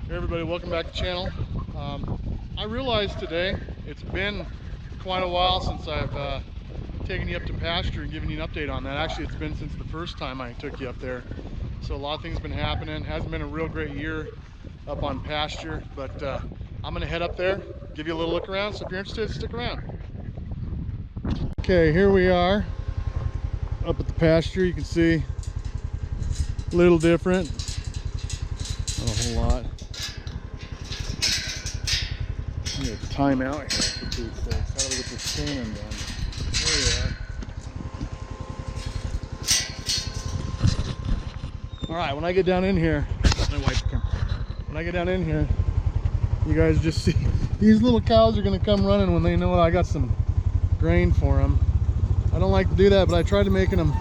Hey everybody, welcome back to the channel. I realized today it's been quite a while since I've taken you up to Pasture and given you an update on that. Actually, it's been since the first time I took you up there. So a lot of things been happening. Hasn't been a real great year up on Pasture, but I'm gonna head up there, give you a little look around. So if you're interested, stick around. Okay, here we are up at the pasture. You can see a little different, not a whole lot. I'm gonna time out here for 2 seconds. How do we get this scanning done? There we are. All right, when I get down in here, my wife can. When I get down in here, you guys just see these little cows are gonna come running when they know I got some grain for them. I don't like to do that, but I tried to make them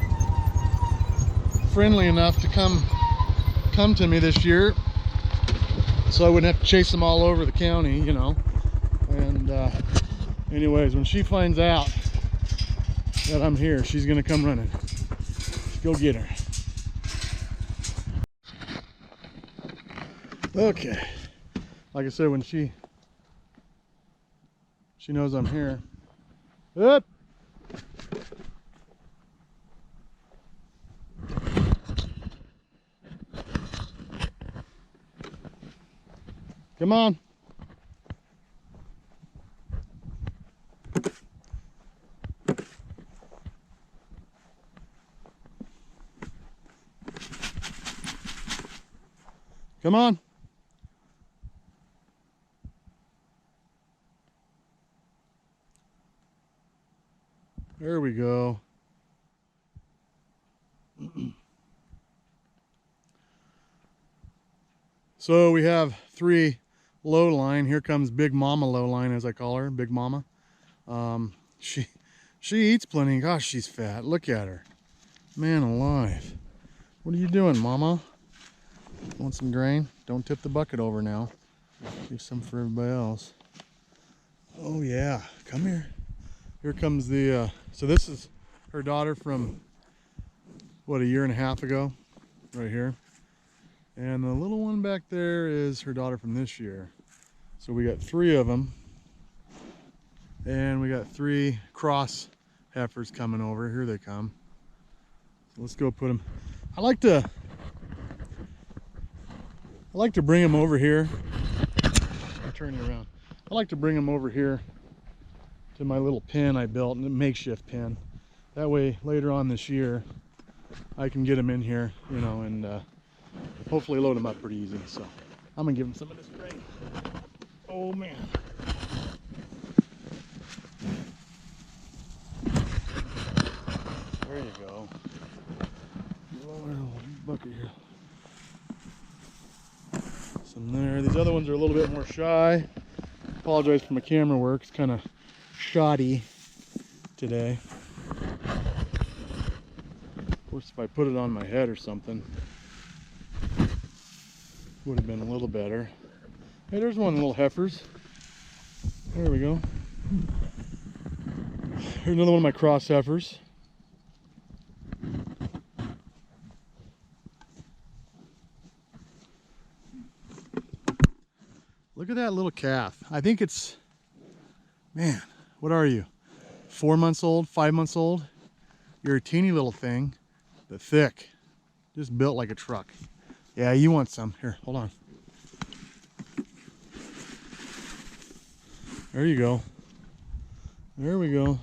friendly enough to come to me this year, so I wouldn't have to chase them all over the county, you know. And anyways, when she finds out that I'm here, she's gonna come running. Let's go get her. Okay, like I said, when she knows I'm here. Up. Come on. Come on. There we go. So we have 3 low line. Here comes Big Mama low line, as I call her, Big Mama. She eats plenty. Gosh, she's fat. Look at her. Man alive. What are you doing, Mama? Want some grain? Don't tip the bucket over now. Leave some for everybody else. Oh yeah, come here. Here comes the, so this is her daughter from, what, a year and a half ago, right here. And the little one back there is her daughter from this year. So we got 3 of them. And we got 3 cross heifers coming over. Here they come. So let's go put them. I like to bring them over here. I'll turn you around. I like to bring them over here to my little pen I built, a makeshift pen. That way later on this year I can get them in here, you know, and hopefully load them up pretty easy. So I'm gonna give them some of this grain. Oh man. There you go. Lower the bucket here. Some there. These other ones are a little bit more shy. Apologize for my camera work. It's kind of shoddy today. Of course, if I put it on my head or something, would have been a little better. Hey, there's one little heifers. There we go. Here's another one of my cross heifers. Look at that little calf. I think it's, man, what are you? 4 months old, 5 months old? You're a teeny little thing, but thick. Just built like a truck. Yeah, you want some. Here, hold on. There you go. There we go.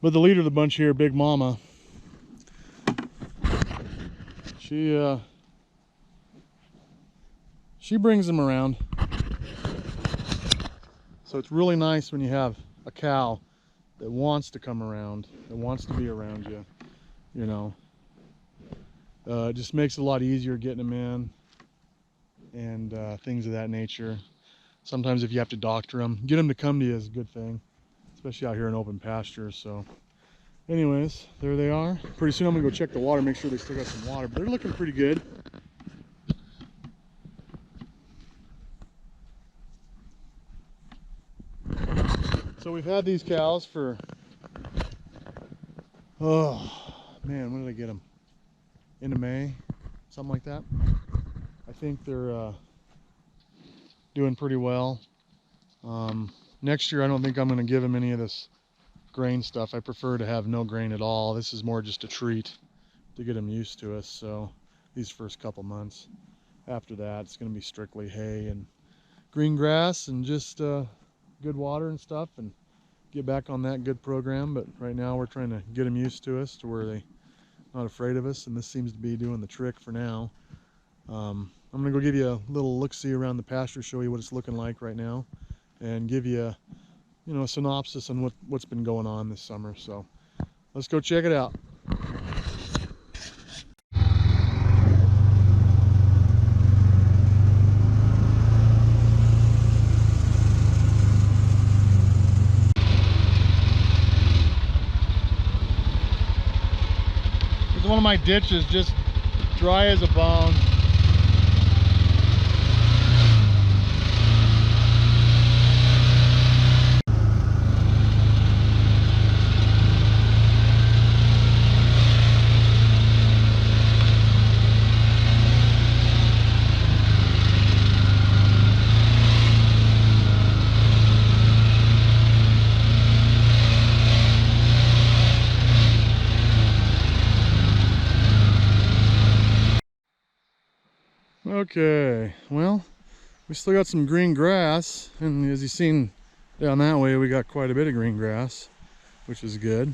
But the leader of the bunch here, Big Mama, she brings them around. So it's really nice when you have a cow that wants to come around, that wants to be around you, you know. It just makes it a lot easier getting them in and things of that nature. Sometimes if you have to doctor them, get them to come to you is a good thing, especially out here in open pasture. So anyways, there they are. Pretty soon I'm gonna go check the water, make sure they still got some water, but they're looking pretty good. So we've had these cows for, oh man, when did I get them? Into May, something like that. think they're doing pretty well. Next year I don't think I'm going to give them any of this grain stuff. I prefer to have no grain at all. This is more just a treat to get them used to us. So these first couple months, after that it's going to be strictly hay and green grass and just good water and stuff, and get back on that good program. But right now we're trying to get them used to us to where they're not afraid of us, and this seems to be doing the trick for now. I'm gonna go give you a little look-see around the pasture, show you what it's looking like right now, and give you a synopsis on what's been going on this summer. So let's go check it out. Here's one of my ditches, just dry as a bone. Okay, well, we still got some green grass, and as you've seen down that way, we got quite a bit of green grass, which is good.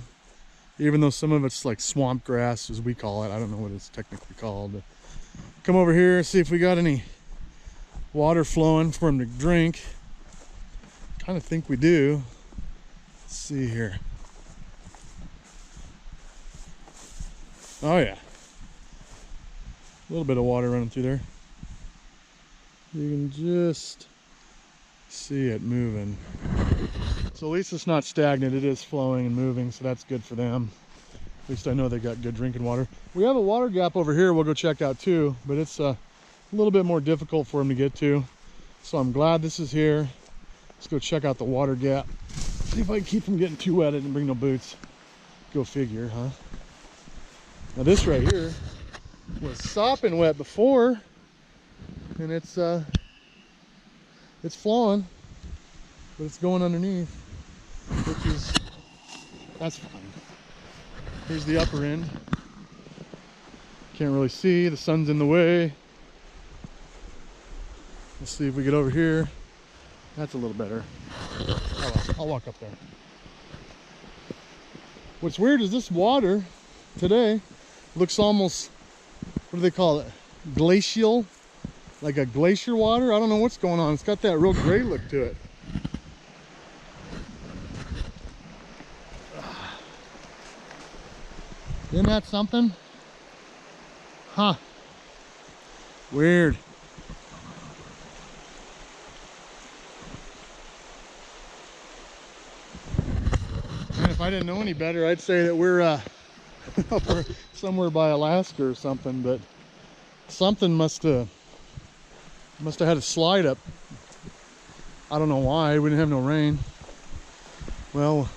Even though some of it's like swamp grass, as we call it. I don't know what it's technically called. But come over here, see if we got any water flowing for them to drink. Kind of think we do. Let's see here. Oh yeah, a little bit of water running through there. You can just see it moving. So at least it's not stagnant, it is flowing and moving, so that's good for them. At least I know they got good drinking water. We have a water gap over here we'll go check out too, but it's a little bit more difficult for them to get to. So I'm glad this is here. Let's go check out the water gap. See if I can keep them getting too wet and bring no boots. Go figure, huh? Now this right here was sopping wet before, and it's flowing, but it's going underneath, that's fine. Here's the upper end. Can't really see, the sun's in the way. Let's see if we get over here. That's a little better. I'll walk up there. What's weird is this water today looks almost, what do they call it? Glacial? Like a glacier water? I don't know what's going on. It's got that real gray look to it. Isn't that something? Huh. Weird. Man, if I didn't know any better, I'd say that we're somewhere by Alaska or something, but something must have had a slide up. I don't know why. We didn't have no rain. Well,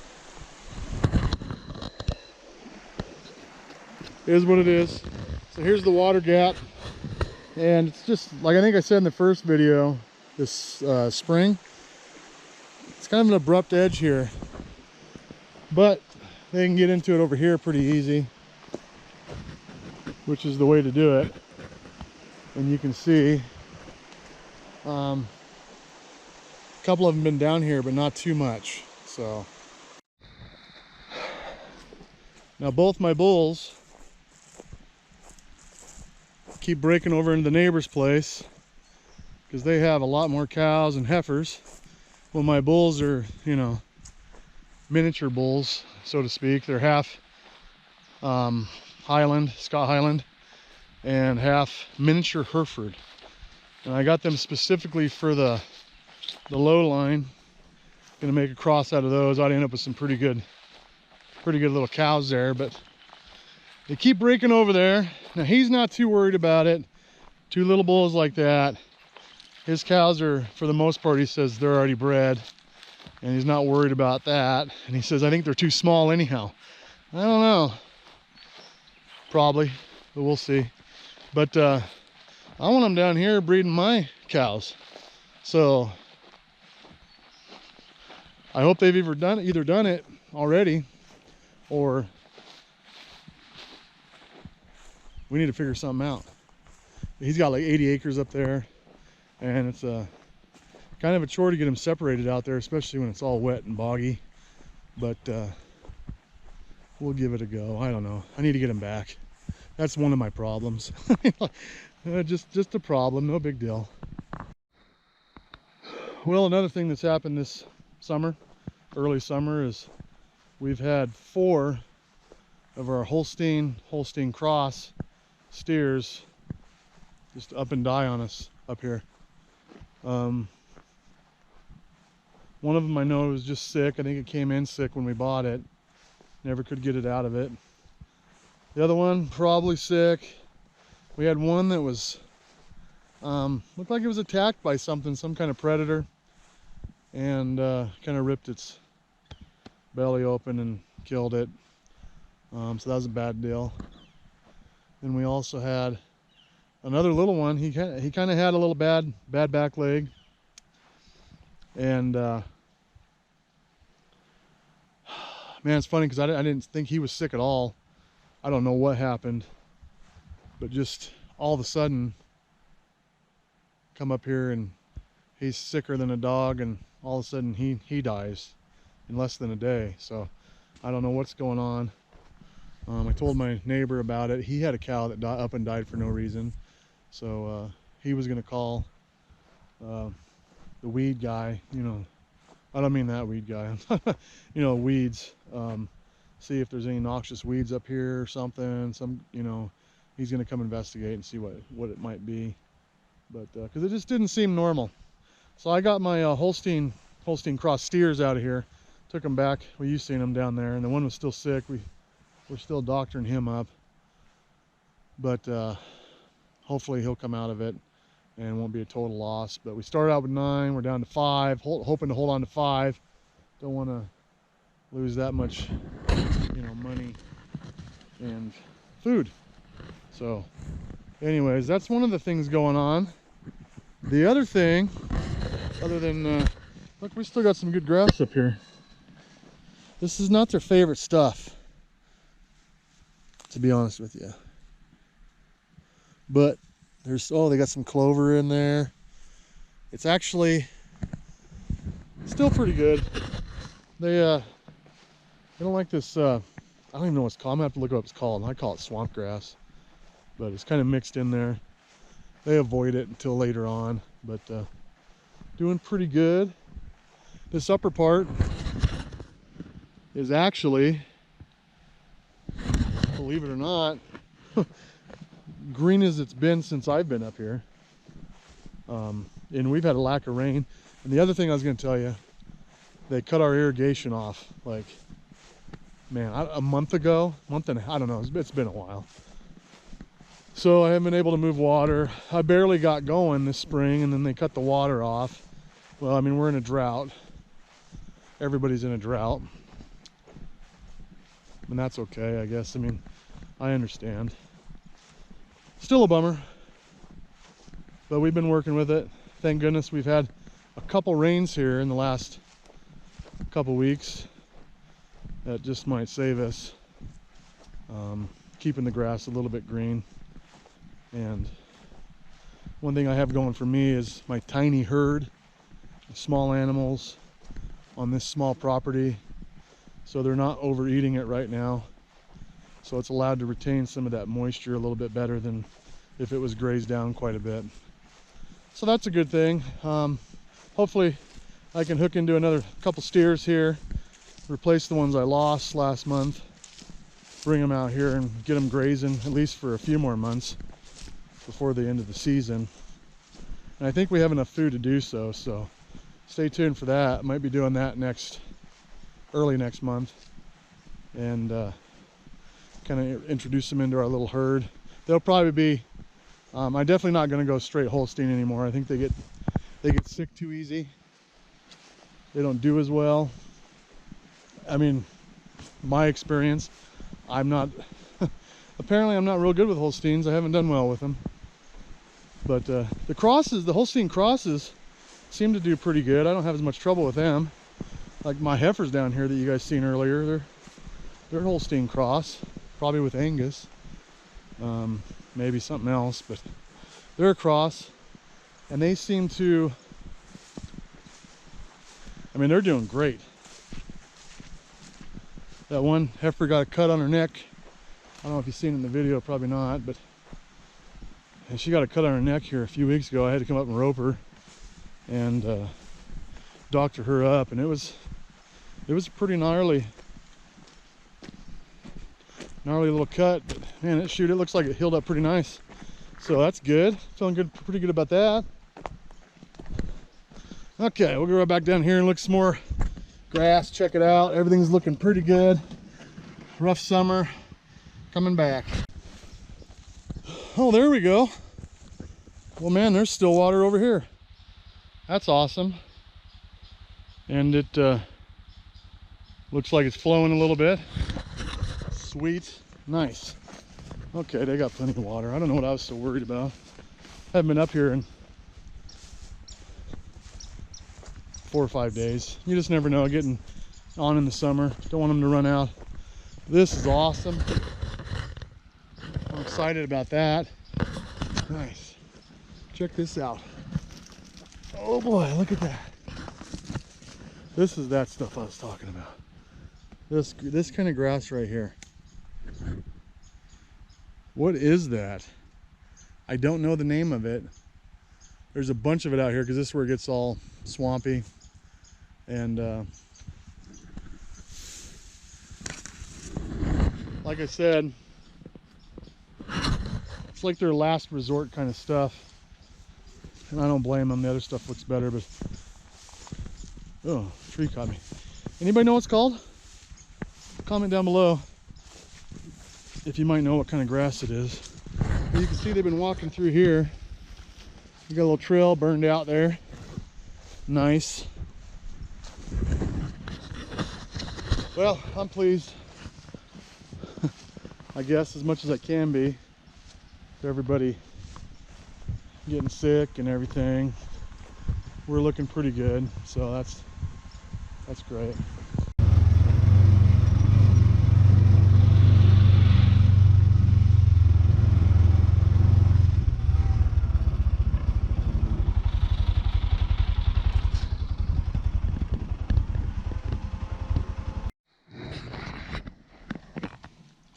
it is what it is. So here's the water gap, and it's just like I think I said in the first video this spring. It's kind of an abrupt edge here, but they can get into it over here pretty easy, which is the way to do it. And you can see a couple of them been down here, but not too much. So now both my bulls keep breaking over into the neighbor's place because they have a lot more cows and heifers. Well, my bulls are, miniature bulls, so to speak. They're half Highland, Scott Highland, and half miniature Hereford. And I got them specifically for the low line. Gonna make a cross out of those. I'd end up with some pretty good little cows there, but they keep breaking over there. Now he's not too worried about it. Two little bulls like that. His cows are, for the most part, he says they're already bred, and he's not worried about that. And he says, I think they're too small anyhow. I don't know. Probably, but we'll see. But I want them down here breeding my cows. So I hope they've either done it already, or we need to figure something out. He's got like 80 acres up there, and it's a kind of a chore to get him separated out there, especially when it's all wet and boggy. But we'll give it a go. I don't know. I need to get him back. That's one of my problems. just a problem, no big deal. Well, another thing that's happened this summer, early summer, is we've had 4 of our Holstein cross steers just up and die on us up here. One of them I know was just sick. I think it came in sick when we bought it. Never could get it out of it. The other one probably sick. We had one that was looked like it was attacked by something, some kind of predator, and kind of ripped its belly open and killed it. So that was a bad deal. Then we also had another little one. He kind of had a little bad back leg, and man, it's funny because I didn't think he was sick at all. I don't know what happened, but just all of a sudden come up here and he's sicker than a dog, and all of a sudden he dies in less than a day. So I don't know what's going on. I told my neighbor about it. He had a cow that up and died for no reason. So he was going to call the weed guy, you know. I don't mean that weed guy. You know, weeds. See if there's any noxious weeds up here or something. You know, he's going to come investigate and see what it might be. But because it just didn't seem normal. So I got my Holstein cross steers out of here. Took them back. Well, you've seen them down there, and the one was still sick. We're still doctoring him up. But hopefully he'll come out of it and won't be a total loss. But we started out with 9, we're down to 5, hoping to hold on to 5. Don't want to lose that much, you know, money and food. So anyways, that's one of the things going on. The other thing, other than look, we still got some good grass up here. This is not their favorite stuff, to be honest with you. But there's, oh, they got some clover in there. It's actually still pretty good. They don't like this, I don't even know what it's called. I'm gonna have to look up what it's called. I call it swamp grass, but it's kind of mixed in there. They avoid it until later on, but doing pretty good. This upper part is actually, believe it or not, green as it's been since I've been up here. And we've had a lack of rain. And the other thing I was going to tell you, they cut our irrigation off like, man, a month ago, I don't know, it's been a while. So I haven't been able to move water. I barely got going this spring, and then they cut the water off. Well, I mean, we're in a drought. Everybody's in a drought. And that's okay, I guess. I mean, I understand. Still a bummer, but we've been working with it. Thank goodness we've had a couple rains here in the last couple weeks that just might save us, keeping the grass a little bit green. And one thing I have going for me is my tiny herd of small animals on this small property, so they're not overeating it right now. So it's allowed to retain some of that moisture a little bit better than if it was grazed down quite a bit. So that's a good thing. Hopefully I can hook into another couple steers here, replace the ones I lost last month, bring them out here and get them grazing at least for a few more months before the end of the season. And I think we have enough food to do so, so stay tuned for that. I might be doing that early next month, and kind of introduce them into our little herd. They'll probably be, I'm definitely not going to go straight Holstein anymore. I think they get sick too easy. They don't do as well. I mean, my experience, I'm not, apparently I'm not real good with Holsteins. I haven't done well with them. But the crosses, the Holstein crosses, seem to do pretty good. I don't have as much trouble with them. Like my heifers down here that you guys seen earlier, they're Holstein cross, probably with Angus, maybe something else, but they're a cross, and they seem to, I mean, they're doing great. That one heifer got a cut on her neck. I don't know if you've seen it in the video, probably not, but and she got a cut on her neck here a few weeks ago. I had to come up and rope her and doctor her up, and it was a pretty gnarly little cut, but man, it looks like it healed up pretty nice. So that's good. Feeling good, pretty good about that. Okay, we'll go right back down here and look some more grass, check it out. Everything's looking pretty good. Rough summer coming back. Oh, there we go. Well, man, there's still water over here. That's awesome. And it looks like it's flowing a little bit. Sweet. Nice. Okay, they got plenty of water. I don't know what I was so worried about. I haven't been up here in 4 or 5 days. You just never know, getting on in the summer. Don't want them to run out. This is awesome. I'm excited about that. Nice. Check this out. Oh boy, look at that. This is that stuff I was talking about. This kind of grass right here. What is that? I don't know the name of it. There's a bunch of it out here because this is where it gets all swampy. And like I said, it's like their last resort kind of stuff. And I don't blame them. The other stuff looks better, but oh, tree caught me. Anybody know what it's called? Comment down below if you might know what kind of grass it is. And you can see they've been walking through here. You got a little trail burned out there. Nice. Well, I'm pleased. I guess as much as I can be. For everybody getting sick and everything. We're looking pretty good, so that's great.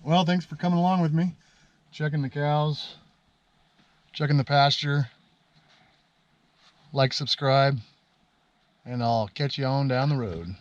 Well, thanks for coming along with me, checking the cows, checking the pasture. Like, subscribe, and I'll catch you on down the road.